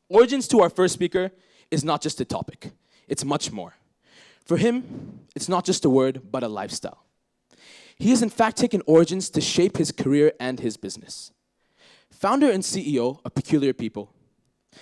Origins to our first speaker is not just a topic. It's much more. For him, it's not just a word, but a lifestyle. He has in fact taken origins to shape his career and his business. Founder and CEO of Peculiar People,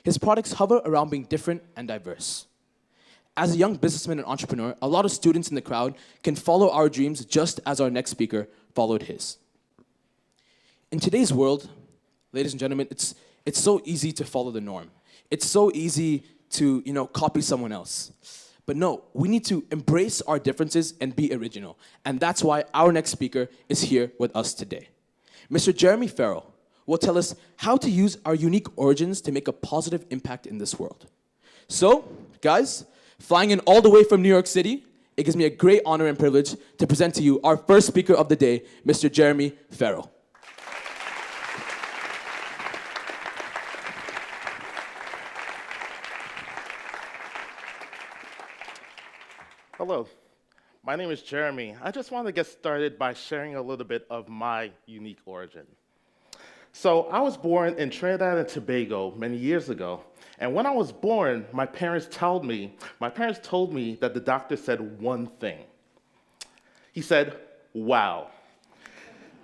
his products hover around being different and diverse. As a young businessman and entrepreneur, a lot of students in the crowd can follow our dreams just as our next speaker followed his. In today's world, ladies and gentlemen, it's so easy to follow the norm. It's so easy to, copy someone else. But no, we need to embrace our differences and be original. And that's why our next speaker is here with us today. Mr. Geremy Farrell will tell us how to use our unique origins to make a positive impact in this world. So, guys, flying in all the way from New York City, it gives me a great honor and privilege to present to you our first speaker of the day, Mr. Geremy Farrell. Hello, my name is Geremy. I just want to get started by sharing a little bit of my unique origin. So I was born in Trinidad and Tobago many years ago, and when I was born, my parents told me that the doctor said one thing. He said, "Wow."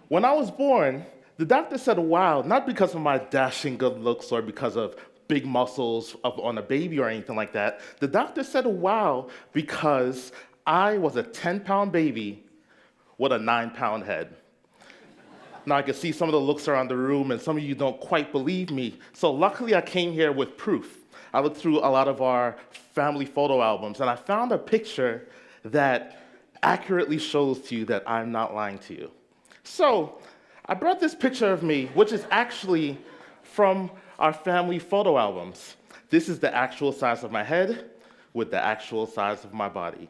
When I was born, the doctor said "wow," not because of my dashing good looks or because of big muscles on a baby or anything like that. The doctor said "wow" because I was a 10-pound baby with a 9-pound head. Now I can see some of the looks around the room and some of you don't quite believe me. So luckily I came here with proof. I looked through a lot of our family photo albums and I found a picture that accurately shows to you that I'm not lying to you. So I brought this picture of me, which is actually from our family photo albums. This is the actual size of my head with the actual size of my body.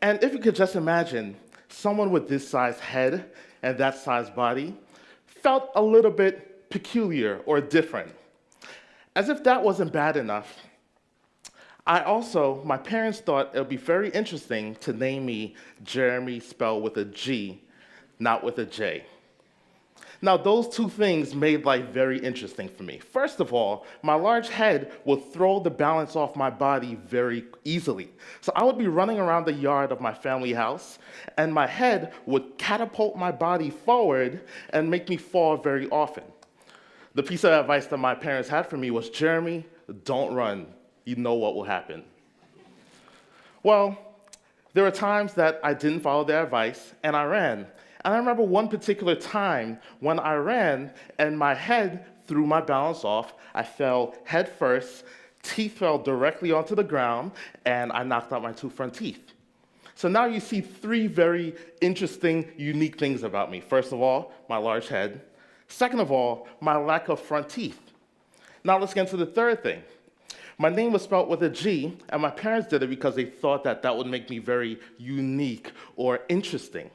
And if you could just imagine, someone with this size head and that size body felt a little bit peculiar or different. As if that wasn't bad enough, my parents thought it would be very interesting to name me Geremy spelled with a G, not with a J. Now, those two things made life very interesting for me. First of all, my large head would throw the balance off my body very easily. So I would be running around the yard of my family house, and my head would catapult my body forward and make me fall very often. The piece of advice that my parents had for me was, "Geremy, don't run. You know what will happen." Well, there were times that I didn't follow their advice, and I ran. And I remember one particular time when I ran and my head threw my balance off. I fell head first, teeth fell directly onto the ground, and I knocked out my 2 front teeth. So now you see 3 very interesting, unique things about me. First of all, my large head. Second of all, my lack of front teeth. Now let's get into the third thing. My name was spelled with a G, and my parents did it because they thought that that would make me very unique or interesting.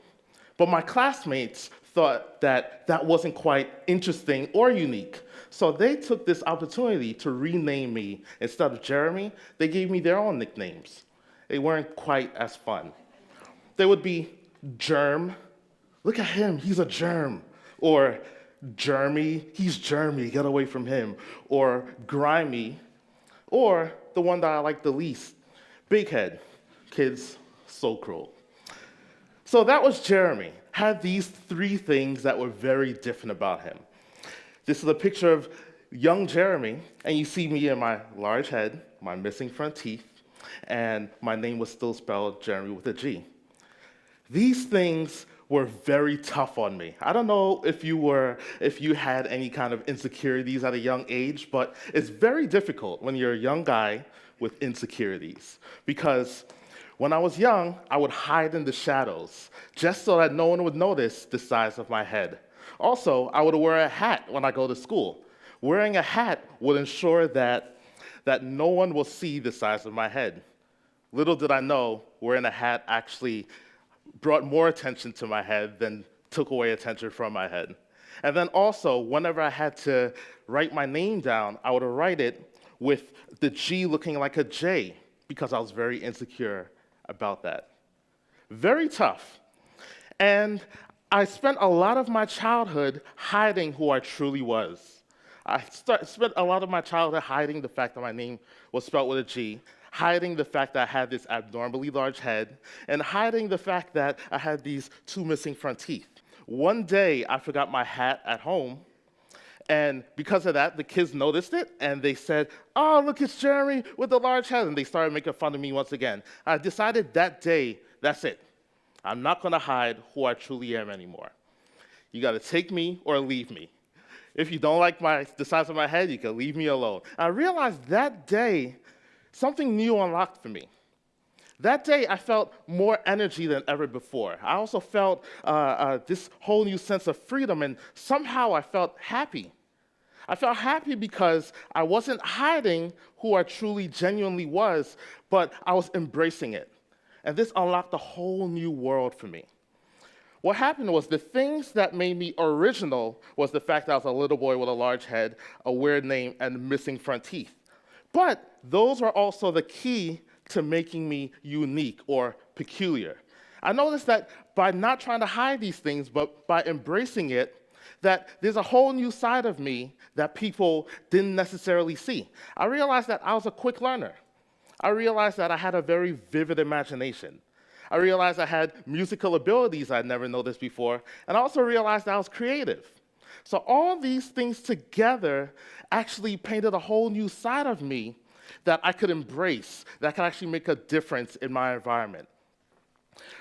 But my classmates thought that that wasn't quite interesting or unique. So they took this opportunity to rename me. Instead of Geremy, they gave me their own nicknames. They weren't quite as fun. They would be Germ. Look at him, he's a germ. Or Geremy, he's germy, get away from him. Or Grimy. Or the one that I like the least, Big Head. Kids, so cruel. So that was Geremy, had these 3 things that were very different about him. This is a picture of young Geremy, and you see me in my large head, my missing front teeth, and my name was still spelled Geremy with a G. These things were very tough on me. I don't know if you had any kind of insecurities at a young age, but it's very difficult when you're a young guy with insecurities, because when I was young, I would hide in the shadows, just so that no one would notice the size of my head. Also, I would wear a hat when I go to school. Wearing a hat would ensure that no one will see the size of my head. Little did I know, wearing a hat actually brought more attention to my head than took away attention from my head. And then also, whenever I had to write my name down, I would write it with the G looking like a J, because I was very insecure about that. Very tough. And I spent a lot of my childhood hiding who I truly was. spent a lot of my childhood hiding the fact that my name was spelled with a G, hiding the fact that I had this abnormally large head, and hiding the fact that I had these two missing front teeth. One day, I forgot my hat at home, and because of that, the kids noticed it, and they said, "Oh, look, it's Geremy with the large head," and they started making fun of me once again. I decided that day, that's it. I'm not going to hide who I truly am anymore. You got to take me or leave me. If you don't like the size of my head, you can leave me alone. I realized that day, something new unlocked for me. That day, I felt more energy than ever before. I also felt this whole new sense of freedom, and somehow I felt happy. I felt happy because I wasn't hiding who I truly, genuinely was, but I was embracing it. And this unlocked a whole new world for me. What happened was the things that made me original was the fact that I was a little boy with a large head, a weird name, and missing front teeth. But those are also the key to making me unique or peculiar. I noticed that by not trying to hide these things, but by embracing it, that there's a whole new side of me that people didn't necessarily see. I realized that I was a quick learner. I realized that I had a very vivid imagination. I realized I had musical abilities I'd never noticed before, and I also realized that I was creative. So all these things together actually painted a whole new side of me that I could embrace, that could actually make a difference in my environment.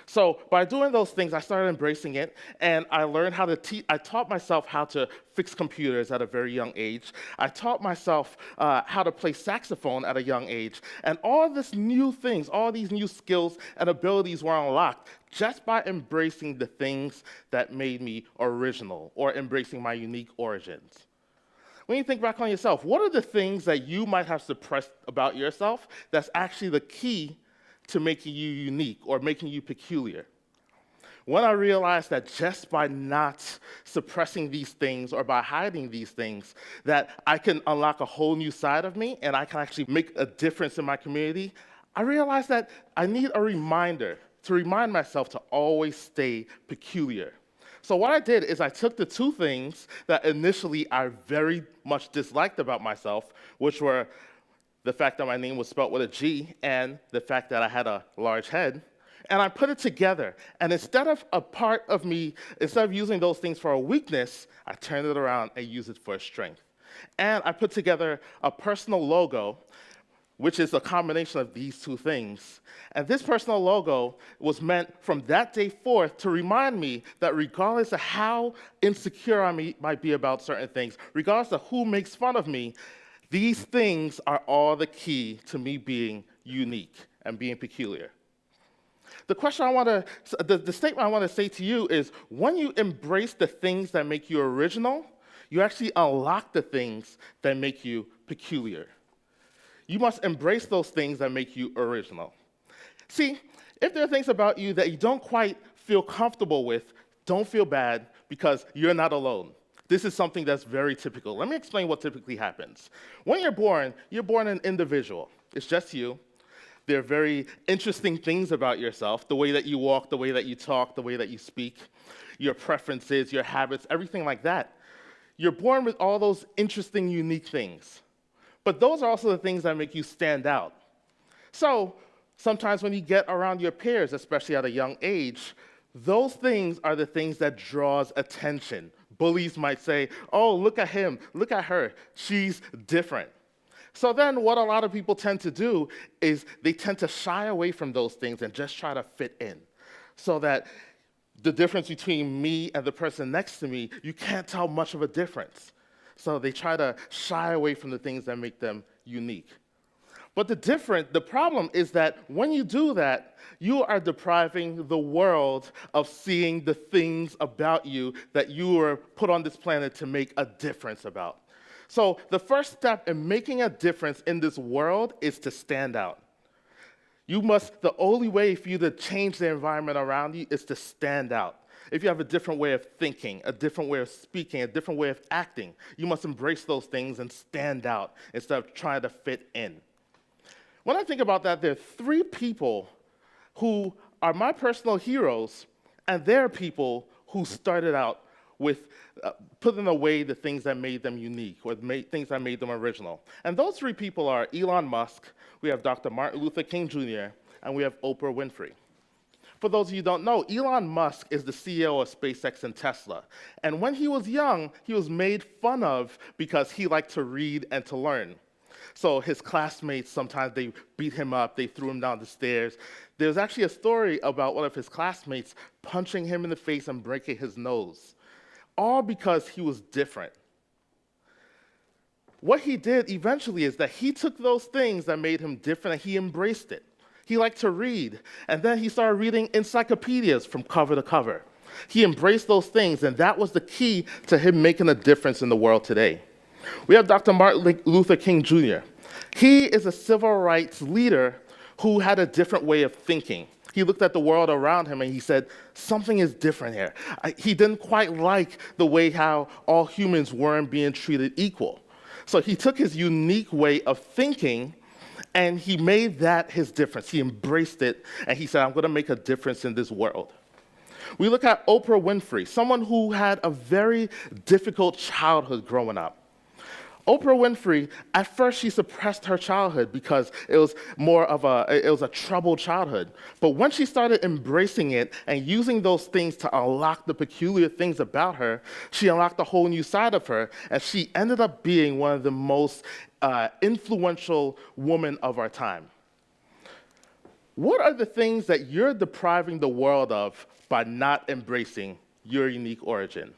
So by doing those things, I started embracing it, and I learned how to I taught myself how to fix computers at a very young age. I taught myself how to play saxophone at a young age. And all these new things, all these new skills and abilities were unlocked just by embracing the things that made me original, or embracing my unique origins. When you think back on yourself, what are the things that you might have suppressed about yourself that's actually the key to making you unique or making you peculiar? When I realized that just by not suppressing these things or by hiding these things, that I can unlock a whole new side of me and I can actually make a difference in my community, I realized that I need a reminder to remind myself to always stay peculiar. So what I did is I took the two things that initially I very much disliked about myself, which were the fact that my name was spelled with a G and the fact that I had a large head, and I put it together. And instead of using those things for a weakness, I turned it around and used it for a strength. And I put together a personal logo, which is a combination of these two things. And this personal logo was meant from that day forth to remind me that regardless of how insecure I might be about certain things, regardless of who makes fun of me, these things are all the key to me being unique and being peculiar. The statement I want to say to you is, when you embrace the things that make you original, you actually unlock the things that make you peculiar. You must embrace those things that make you original. See, if there are things about you that you don't quite feel comfortable with, don't feel bad, because you're not alone. This is something that's very typical. Let me explain what typically happens. When you're born an individual. It's just you. There are very interesting things about yourself, the way that you walk, the way that you talk, the way that you speak, your preferences, your habits, everything like that. You're born with all those interesting, unique things. But those are also the things that make you stand out. So sometimes when you get around your peers, especially at a young age, those things are the things that draws attention. Bullies might say, "Oh, look at him, look at her, she's different." So then what a lot of people tend to do is they tend to shy away from those things and just try to fit in. So that the difference between me and the person next to me, you can't tell much of a difference. So they try to shy away from the things that make them unique. But the problem is that when you do that, you are depriving the world of seeing the things about you that you were put on this planet to make a difference about. So the first step in making a difference in this world is to stand out. The only way for you to change the environment around you is to stand out. If you have a different way of thinking, a different way of speaking, a different way of acting, you must embrace those things and stand out instead of trying to fit in. When I think about that, there are three people who are my personal heroes, and they're people who started out with putting away the things that made them unique or things that made them original. And those three people are Elon Musk, we have Dr. Martin Luther King Jr., and we have Oprah Winfrey. For those of you who don't know, Elon Musk is the CEO of SpaceX and Tesla. And when he was young, he was made fun of because he liked to read and to learn. So his classmates, sometimes they beat him up, they threw him down the stairs. There's actually a story about one of his classmates punching him in the face and breaking his nose, all because he was different. What he did eventually is that he took those things that made him different and he embraced it. He liked to read, and then he started reading encyclopedias from cover to cover. He embraced those things, and that was the key to him making a difference in the world today. We have Dr. Martin Luther King Jr. He is a civil rights leader who had a different way of thinking. He looked at the world around him and he said, something is different here. He didn't quite like the way how all humans weren't being treated equal. So he took his unique way of thinking and he made that his difference. He embraced it, and he said, I'm going to make a difference in this world. We look at Oprah Winfrey, someone who had a very difficult childhood growing up. Oprah Winfrey, at first she suppressed her childhood because it was a troubled childhood. But when she started embracing it and using those things to unlock the peculiar things about her, she unlocked a whole new side of her, and she ended up being one of the most influential women of our time. What are the things that you're depriving the world of by not embracing your unique origin?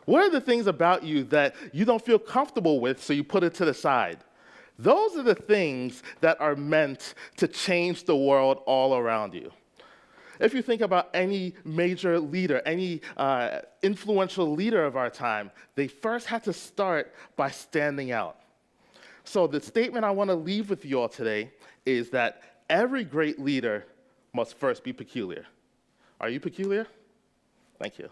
What are the things about you that you don't feel comfortable with, so you put it to the side? Those are the things that are meant to change the world all around you. If you think about any major leader, any influential leader of our time, they first had to start by standing out. So the statement I want to leave with you all today is that every great leader must first be peculiar. Are you peculiar? Thank you.